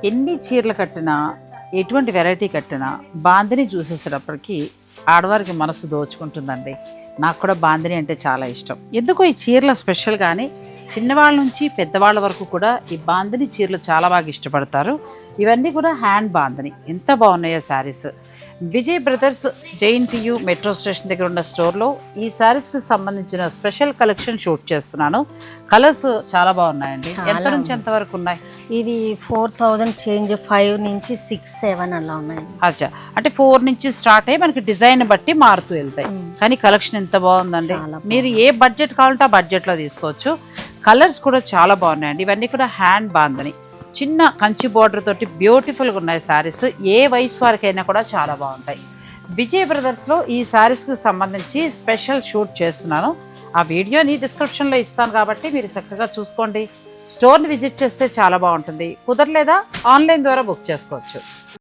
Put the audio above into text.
ఎన్ని చీరలు కట్టినా ఎటువంటి వెరైటీ కట్టినా బాందిని చూసేసేటప్పటికి ఆడవారికి మనసు దోచుకుంటుందండి. నాకు కూడా బాందిని అంటే చాలా ఇష్టం. ఎందుకో ఈ చీరల స్పెషల్ కానీ చిన్నవాళ్ళ నుంచి పెద్దవాళ్ళ వరకు కూడా ఈ బాందిని చీరలు చాలా బాగా ఇష్టపడతారు. ఇవన్నీ కూడా హ్యాండ్ బాందిని. ఎంత బాగున్నాయో saris. Vijay brothers JNTU metro station దగ్గర ఉన్న స్టోర్లో ఈ శారీస్కి సంబంధించిన స్పెషల్ కలెక్షన్ షూట్ చేస్తున్నాను. కలర్స్ చాలా బాగున్నాయండి. ఎంత నుంచి ఎంత వరకు ఉన్నాయి? ఇది 4000 చేంజ్, 5 నుంచి 6, 7 అలా ఉన్నాయి. అచ్చా, అంటే 4 నుంచి స్టార్ట్ అయ్యి మనకి డిజైన్ బట్టి మారుతూ వెళ్తాయి. కానీ కలెక్షన్ ఎంత బాగుందండి. మీరు ఏ బడ్జెట్ కావాలంటే ఆ బడ్జెట్లో తీసుకోవచ్చు. కలర్స్ కూడా చాలా బాగున్నాయండి. ఇవన్నీ కూడా హ్యాండ్ బాందని చిన్న కంచి బోర్డర్ తోటి బ్యూటిఫుల్గా ఉన్నాయి శారీస్. ఏ వయసు వారికైనా కూడా చాలా బాగుంటాయి. విజయ్ బ్రదర్స్లో ఈ శారీస్కి సంబంధించి స్పెషల్ షూట్ చేస్తున్నాను. ఆ వీడియోని డిస్క్రిప్షన్లో ఇస్తాను కాబట్టి మీరు చక్కగా చూసుకోండి. స్టోర్ని విజిట్ చేస్తే చాలా బాగుంటుంది. కుదరలేదా ఆన్లైన్ ద్వారా బుక్ చేసుకోవచ్చు.